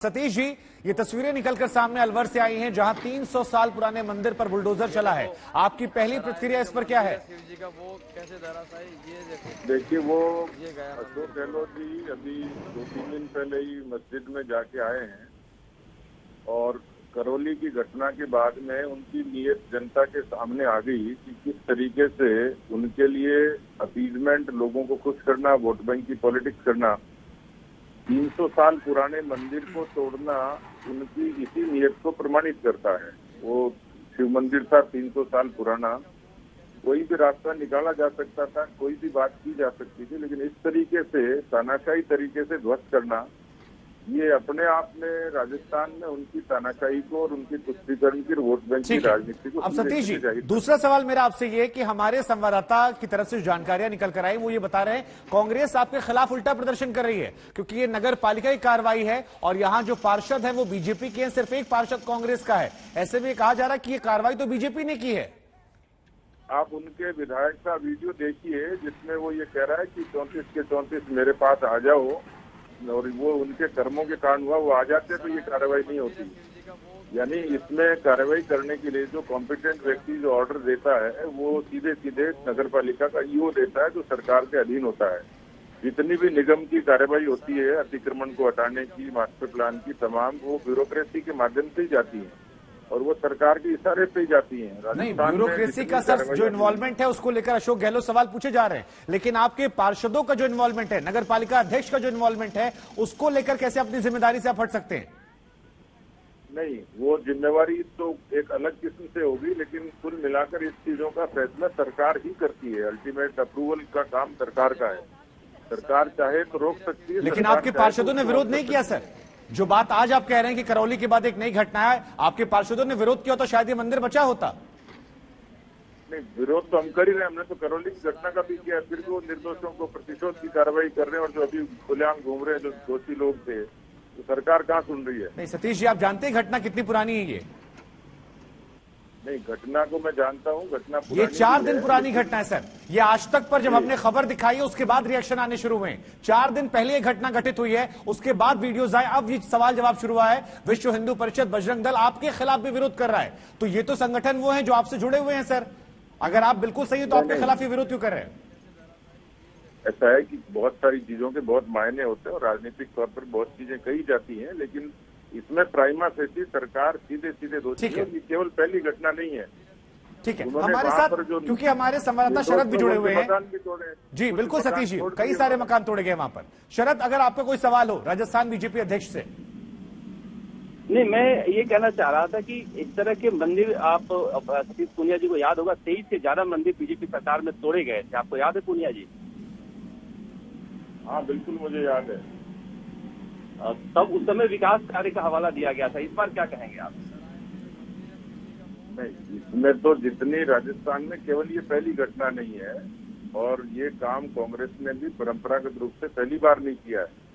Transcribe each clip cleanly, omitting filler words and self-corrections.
सतीश जी, ये तस्वीरें निकलकर सामने अलवर से आई हैं जहां 300 साल पुराने मंदिर पर बुलडोजर चला है। आपकी पहली प्रतिक्रिया इस पर क्या है? शिव जी का वो कैसे धराशायी, ये देखिए वो ये गया अशोक गहलोत जी अभी 2-3 दिन पहले ही मस्जिद में जाके आए हैं और करौली की घटना के बाद में उनकी नीयत जनता के सामने आ गई कि किस तरीके से उनके लिए अपीजमेंट, लोगों को खुश करना, वोट बैंक की पॉलिटिक्स करना, 300 साल पुराने मंदिर को तोड़ना उनकी इसी नीयत को प्रमाणित करता है। वो शिव मंदिर था 300 साल पुराना, कोई भी रास्ता निकाला जा सकता था, कोई भी बात की जा सकती थी, लेकिन इस तरीके से तानाशाही तरीके से ध्वस्त करना, ये अपने आप में राजस्थान में उनकी तानाशाही को और उनकी तुष्टीकरण की वोट बैंक की राजनीति को। अब सतीश जी, दूसरा सवाल मेरा आपसे ये कि हमारे संवाददाता की तरफ से जो जानकारियां निकल कर आई वो ये बता रहे हैं कांग्रेस आपके खिलाफ उल्टा प्रदर्शन कर रही है क्योंकि ये नगर पालिका की कार्रवाई है और यहाँ जो पार्षद है वो बीजेपी के हैं, सिर्फ एक पार्षद कांग्रेस का है। ऐसे में कहा जा रहा है कि ये कार्रवाई तो बीजेपी ने की है। आप उनके विधायक का वीडियो देखिए जिसमें वो ये कह रहा है कि 34 के 34 मेरे पास आ जाओ, और वो उनके कर्मों के कारण हुआ, वो आ जाते तो ये कार्रवाई नहीं होती। यानी इसमें कार्रवाई करने के लिए जो कॉम्पिटेंट व्यक्ति जो ऑर्डर देता है वो सीधे सीधे नगर पालिका का ईओ देता है जो सरकार के अधीन होता है। जितनी भी निगम की कार्रवाई होती है अतिक्रमण को हटाने की, मास्टर प्लान की, तमाम वो ब्यूरोक्रेसी के माध्यम से ही जाती है और वो सरकार के इशारे पे ही जाती है। नहीं, ब्यूरोक्रेसी का सर जो इन्वॉल्वमेंट है उसको लेकर अशोक गहलोत सवाल पूछे जा रहे हैं, लेकिन आपके पार्षदों का जो इन्वॉल्वमेंट है, नगर पालिका अध्यक्ष का जो इन्वॉल्वमेंट है, उसको लेकर कैसे अपनी जिम्मेदारी से आप हट सकते हैं? नहीं, वो जिम्मेवारी तो एक अलग किस्म से होगी, लेकिन कुल मिलाकर इस चीजों का फैसला सरकार ही करती है। अल्टीमेट अप्रूवल का काम सरकार का है। सरकार चाहे तो रोक सकती है, लेकिन आपके पार्षदों ने विरोध नहीं किया सर। जो बात आज आप कह रहे हैं कि करौली के बाद एक नई घटना है, आपके पार्षदों ने विरोध किया तो शायद ये मंदिर बचा होता। नहीं, विरोध तो हम कर ही रहे हैं। हमने तो करौली की घटना का भी किया, फिर भी वो निर्दोषों को प्रतिशोध की कार्रवाई कर रहे हैं और जो अभी खुलेआम घूम रहे हैं जो दोषी लोग थे, तो सरकार कहाँ सुन रही है? नहीं सतीश जी, आप जानते हैं घटना कितनी पुरानी है ये? नहीं, घटना को मैं जानता हूँ, घटना ये 4 दिन पुरानी घटना है सर। ये आज तक पर जब हमने खबर दिखाई है उसके बाद रिएक्शन आने शुरू हुए। 4 दिन पहले ये घटना घटित हुई है, उसके बाद वीडियोज आए, अब ये सवाल जवाब शुरू हुआ है। विश्व हिंदू परिषद, बजरंग दल आपके खिलाफ भी विरोध कर रहा है, तो ये तो संगठन वो है जो आपसे जुड़े हुए हैं सर। अगर आप बिल्कुल सही है तो आपके खिलाफ ये विरोध क्यों कर रहे हैं? ऐसा है कि बहुत सारी चीजों के बहुत मायने होते हैं और राजनीतिक तौर पर बहुत चीजें कही जाती हैं, लेकिन इसमें प्राइमा फेसी सरकार सीधे सीधे दोषी है। ये केवल पहली घटना नहीं है। ठीक है, हमारे साथ क्योंकि हमारे संवाददाता शरद भी जुड़े हुए हैं। जी बिल्कुल सतीश जी, कई सारे मकान तोड़े गए वहां पर। शरद, अगर आपका कोई सवाल हो राजस्थान बीजेपी अध्यक्ष से। नहीं, मैं ये कहना चाह रहा था कि इस तरह के मंदिर, आप सतीश पूनिया जी को याद होगा, 23 से ज्यादा मंदिर बीजेपी सरकार में तोड़े गए थे। आपको याद है पूनिया जी? हाँ बिल्कुल, मुझे याद है। तब उस समय विकास कार्य का हवाला दिया गया था। इस बार क्या कहेंगे आप? नहीं, इसमें तो जितनी राजस्थान में केवल ये पहली घटना नहीं है और ये काम कांग्रेस ने भी परंपरागत रूप से पहली बार नहीं किया है।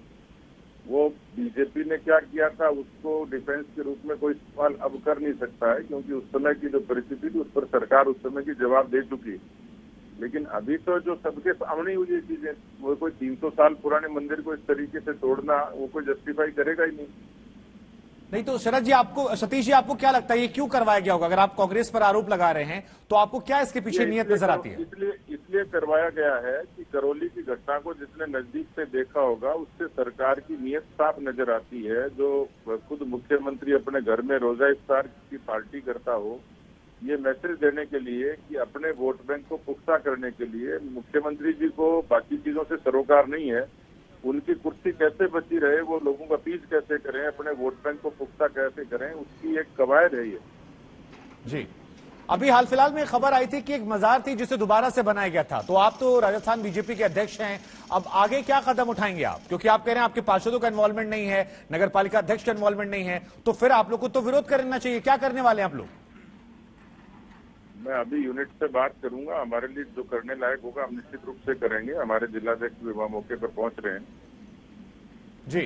वो बीजेपी ने क्या किया था उसको डिफेंस के रूप में कोई सवाल अब कर नहीं सकता है, क्योंकि उस समय की जो परिस्थिति थी उस पर सरकार उस समय की जवाब दे चुकी। लेकिन अभी तो जो सबके सामने हुई ये चीजें, वो कोई 300 साल पुराने मंदिर को इस तरीके से तोड़ना वो कोई जस्टिफाई करेगा ही नहीं। तो शरद जी, आपको, सतीश जी, आपको क्या लगता है ये क्यों करवाया गया होगा? अगर आप कांग्रेस पर आरोप लगा रहे हैं तो आपको क्या इसके पीछे नियत नजर आती है? इसलिए करवाया गया है कि करौली की घटना को जिसने नजदीक से देखा होगा उससे सरकार की नियत साफ नजर आती है। जो खुद मुख्यमंत्री अपने घर में रोजा इफ्तार की पार्टी करता हो, ये मैसेज देने के लिए कि अपने वोट बैंक को पुख्ता करने के लिए मुख्यमंत्री जी को बाकी चीजों से सरोकार नहीं है। उनकी कुर्सी कैसे बची रहे, वो लोगों का पीछ कैसे करें, अपने वोट बैंक को पुख्ता कैसे करें, उसकी एक कवायद है ये। जी, अभी हाल फिलहाल में खबर आई थी कि एक मजार थी जिसे दोबारा से बनाया गया था। तो आप तो राजस्थान बीजेपी के अध्यक्ष हैं, अब आगे क्या कदम उठाएंगे आप? क्योंकि आप कह रहे हैं आपके पार्षदों का इन्वॉल्वमेंट नहीं है, नगर पालिका अध्यक्ष का इन्वॉल्वमेंट नहीं है, तो फिर आप लोग को तो विरोध करना चाहिए। क्या करने वाले हैं आप लोग? मैं अभी यूनिट से बात करूंगा, हमारे लिए जो करने लायक होगा हम निश्चित रूप से करेंगे। हमारे जिलाध्यक्ष भी वहां मौके पर पहुंच रहे हैं। जी,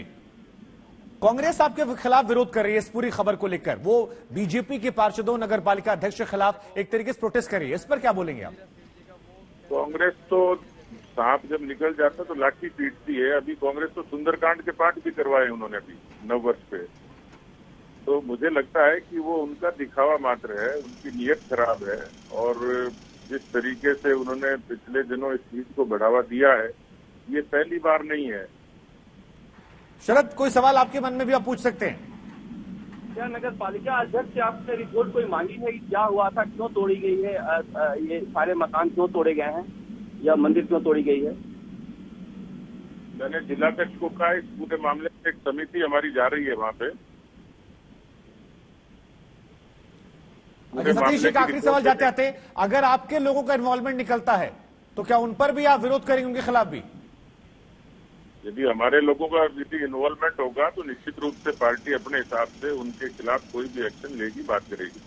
कांग्रेस आपके खिलाफ विरोध कर रही है इस पूरी खबर को लेकर। वो बीजेपी के पार्षदों, नगर पालिका अध्यक्ष के खिलाफ एक तरीके से प्रोटेस्ट कर रही है, इस पर क्या बोलेंगे आप? कांग्रेस तो सांप जब निकल जाता तो लाठी पीटती है। अभी कांग्रेस तो सुंदरकांड के पाठ भी करवाए उन्होंने अभी नववर्ष पे। तो मुझे लगता है कि वो उनका दिखावा मात्र है, उनकी नीयत खराब है। और जिस तरीके से उन्होंने पिछले दिनों इस चीज को बढ़ावा दिया है, ये पहली बार नहीं है। शरद, कोई सवाल आपके मन में भी आप पूछ सकते हैं। क्या नगर पालिका अध्यक्ष से आपने रिपोर्ट कोई मांगी है कि क्या हुआ था, क्यों तोड़ी गई है, ये सारे मकान क्यों तोड़े गए हैं या मंदिर क्यों तोड़ी गई है? मैंने जिलाध्यक्ष को कहा इस पूरे मामले में एक समिति हमारी जा रही है वहां पे। अच्छा सतीश, एक आखिरी सवाल जाते आते, अगर आपके लोगों का इन्वॉल्वमेंट निकलता है तो क्या उन पर भी आप विरोध करेंगे, उनके खिलाफ भी? यदि हमारे लोगों का यदि इन्वॉल्वमेंट होगा तो निश्चित रूप से पार्टी अपने हिसाब से उनके खिलाफ कोई भी एक्शन लेगी, बात करेगी।